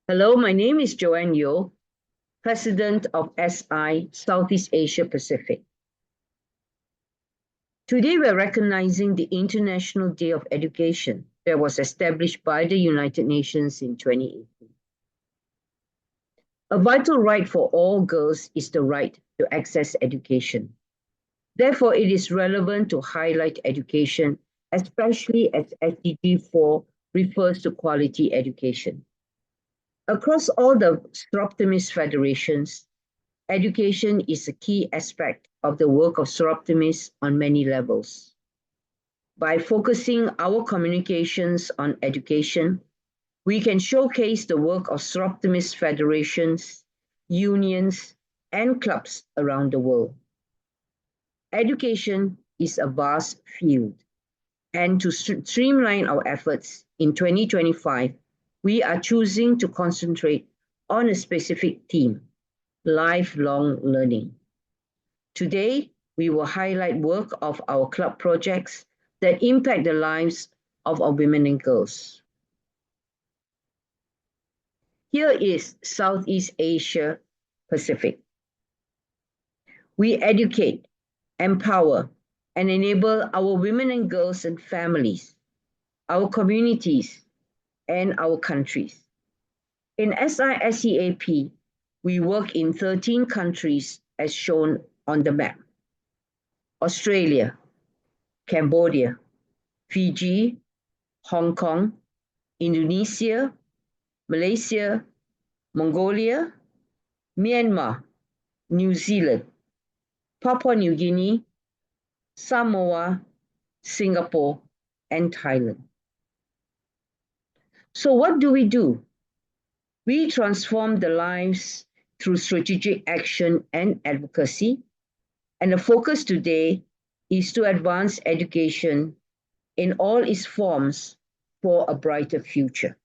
Hello, my name is Joanne Yeo, President of SI Southeast Asia Pacific. Today, we're recognizing the International Day of Education that was established by the United Nations in 2018. A vital right for all girls is the right to access education. Therefore, it is relevant to highlight education, especially as SDG 4 refers to quality education. Across all the Soroptimist federations, education is a key aspect of the work of Soroptimist on many levels. By focusing our communications on education, we can showcase the work of Soroptimist federations, unions, and clubs around the world. Education is a vast field, and to streamline our efforts in 2025, we are choosing to concentrate on a specific theme: lifelong learning. Today, we will highlight work of our club projects that impact the lives of our women and girls. Here is Southeast Asia Pacific. We educate, empower, and enable our women and girls and families, our communities, and our countries. In SISEAP, we work in 13 countries as shown on the map: Australia, Cambodia, Fiji, Hong Kong, Indonesia, Malaysia, Mongolia, Myanmar, New Zealand, Papua New Guinea, Samoa, Singapore, and Thailand. So what do? We transform the lives through strategic action and advocacy, and the focus today is to advance education in all its forms for a brighter future.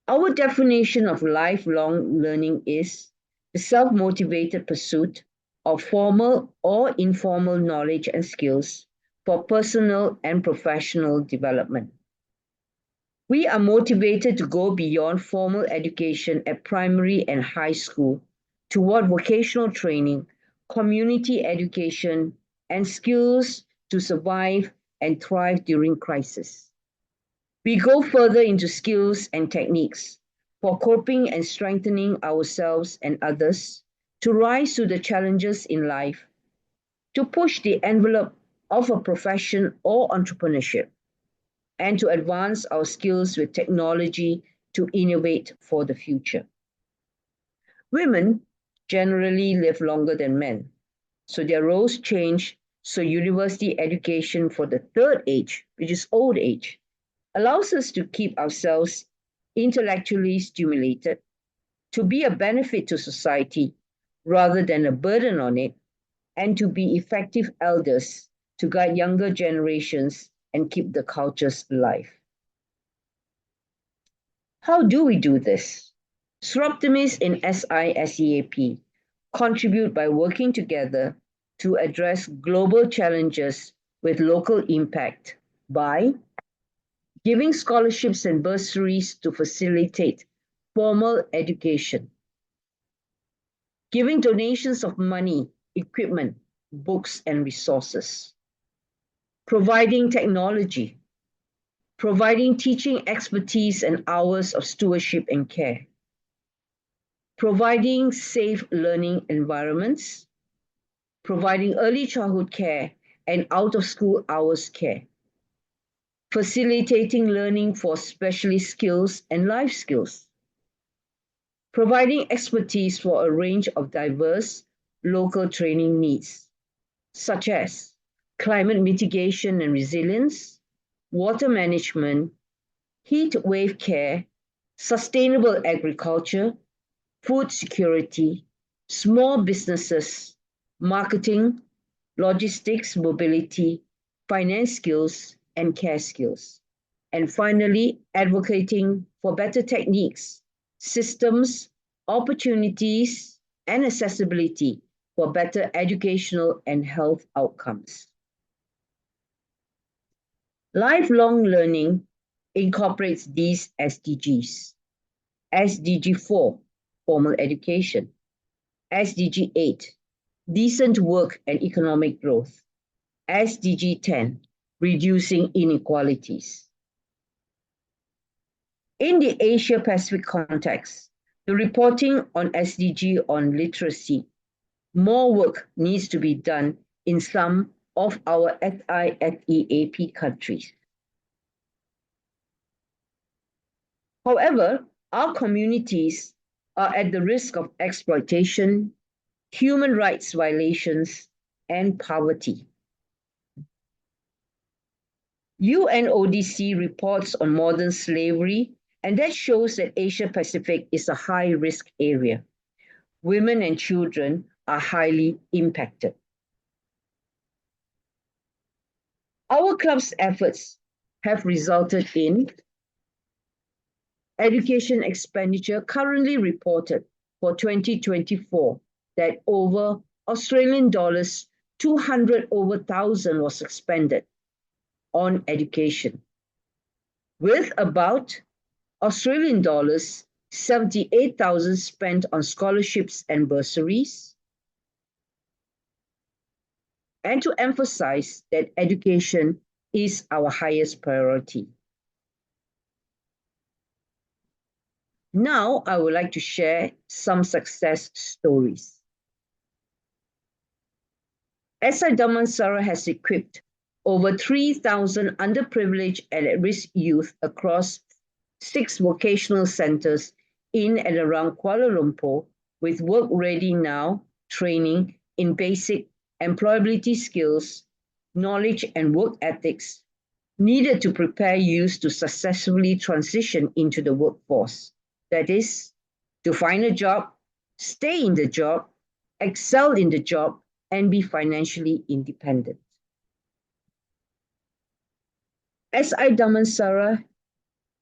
Our definition of lifelong learning is the self-motivated pursuit of formal or informal knowledge and skills for personal and professional development. We are motivated to go beyond formal education at primary and high school toward vocational training, community education, and skills to survive and thrive during crisis. We go further into skills and techniques for coping and strengthening ourselves and others, to rise to the challenges in life, to push the envelope of a profession or entrepreneurship, and to advance our skills with technology to innovate for the future. Women generally live longer than men, so their roles change. So university education for the third age, which is old age, allows us to keep ourselves intellectually stimulated, to be a benefit to society rather than a burden on it, and to be effective elders to guide younger generations and keep the cultures alive. How do we do this? Soroptimists in SISEAP contribute by working together to address global challenges with local impact by giving scholarships and bursaries to facilitate formal education, giving donations of money, equipment, books, and resources, providing technology, providing teaching expertise and hours of stewardship and care, providing safe learning environments, providing early childhood care and out-of-school hours care, facilitating learning for specialist skills and life skills, providing expertise for a range of diverse local training needs, such as climate mitigation and resilience, water management, heat wave care, sustainable agriculture, food security, small businesses, marketing, logistics, mobility, finance skills, and care skills. And finally, advocating for better techniques, systems, opportunities, and accessibility for better educational and health outcomes. Lifelong learning incorporates these SDGs. SDG 4, formal education. SDG 8, decent work and economic growth. SDG 10, reducing inequalities. In the Asia-Pacific context, the reporting on SDG on literacy, more work needs to be done in some of our FIFEAP countries. However, our communities are at the risk of exploitation, human rights violations, and poverty. UNODC reports on modern slavery, and that shows that Asia Pacific is a high-risk area. Women and children are highly impacted. Our club's efforts have resulted in education expenditure currently reported for 2024 that over Australian dollars 200,000 was expended on education, with about Australian dollars 78,000 spent on scholarships and bursaries, and to emphasize that education is our highest priority. Now, I would like to share some success stories. SI Damansara has equipped over 3,000 underprivileged and at-risk youth across 6 vocational centers in and around Kuala Lumpur with Work Ready Now training in basic employability skills, knowledge and work ethics needed to prepare youth to successfully transition into the workforce. That is, to find a job, stay in the job, excel in the job, and be financially independent. SI Damansara,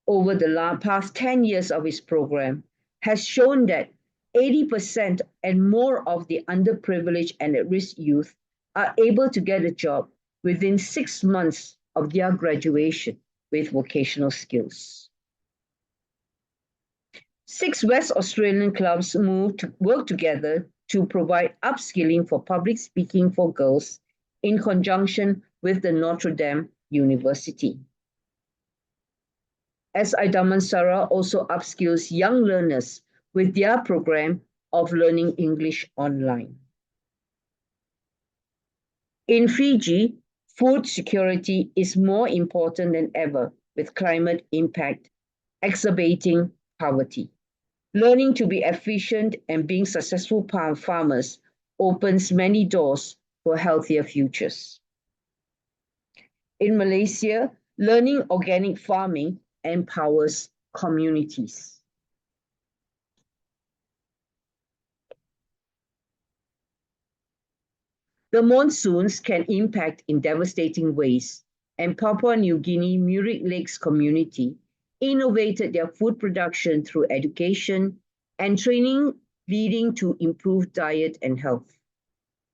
over the past 10 years of its program, has shown that 80% and more of the underprivileged and at-risk youth are able to get a job within 6 months of their graduation with vocational skills. 6 West Australian clubs work together to provide upskilling for public speaking for girls in conjunction with the Notre Dame University. SI Damansara also upskills young learners with their program of learning English online. In Fiji, food security is more important than ever with climate impact exacerbating poverty. Learning to be efficient and being successful farmers opens many doors for healthier futures. In Malaysia, learning organic farming empowers communities. The monsoons can impact in devastating ways, and Papua New Guinea Murik Lakes community innovated their food production through education and training, leading to improved diet and health.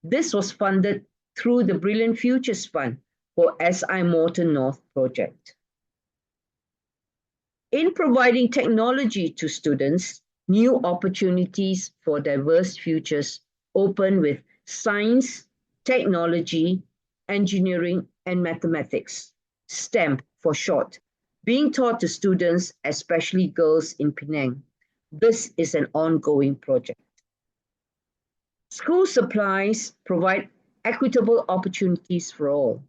This was funded through the Brilliant Futures Fund for SI Moreton North project. In providing technology to students, new opportunities for diverse futures open with science, technology, engineering, and mathematics, STEM for short, being taught to students, especially girls in Penang. This is an ongoing project. School supplies provide equitable opportunities for all.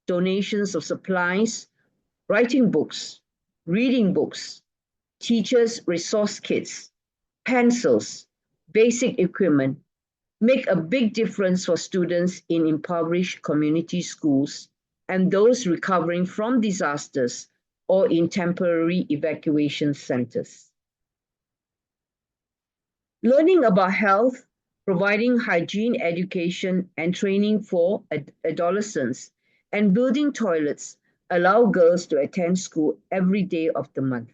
Donations of supplies, writing books, reading books, teachers' resource kits, pencils, basic equipment make a big difference for students in impoverished community schools and those recovering from disasters or in temporary evacuation centers. Learning about health, providing hygiene education and training for adolescents, and building toilets allow girls to attend school every day of the month.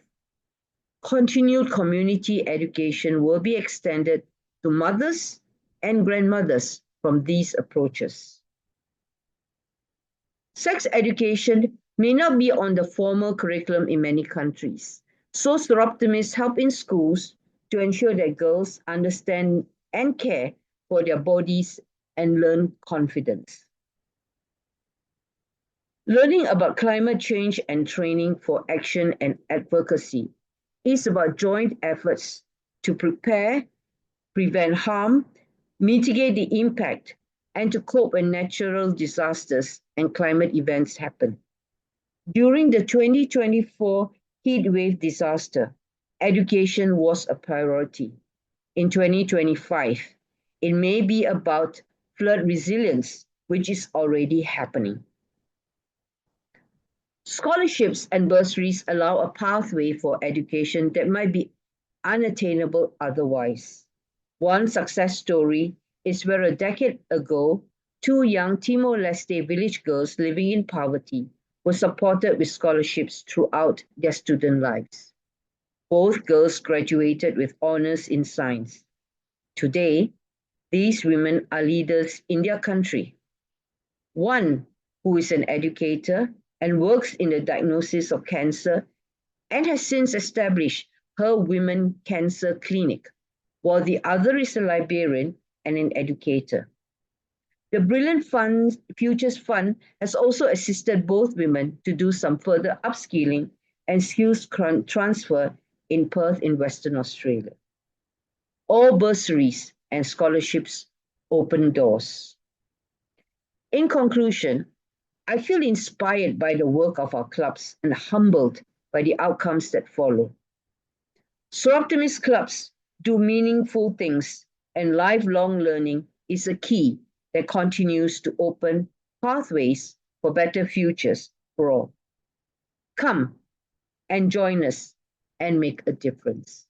Continued community education will be extended to mothers and grandmothers from these approaches. Sex education may not be on the formal curriculum in many countries, Social optimists help in schools to ensure that girls understand and care for their bodies and learn confidence. Learning about climate change and training for action and advocacy is about joint efforts to prepare, prevent harm, mitigate the impact, and to cope when natural disasters and climate events happen. During the 2024 heat wave disaster, education was a priority. In 2025, it may be about flood resilience, which is already happening. Scholarships and bursaries allow a pathway for education that might be unattainable otherwise. One success story is where a decade ago, two young Timor Leste village girls living in poverty were supported with scholarships throughout their student lives. Both girls graduated with honors in science. Today, these women are leaders in their country. One who is an educator and works in the diagnosis of cancer and has since established her women cancer clinic, while the other is a librarian and an educator. The Brilliant Futures Fund has also assisted both women to do some further upskilling and skills transfer in Perth in Western Australia. All bursaries and scholarships open doors. In conclusion, I feel inspired by the work of our clubs and humbled by the outcomes that follow. So Optimist clubs do meaningful things, and lifelong learning is a key that continues to open pathways for better futures for all. Come and join us and make a difference.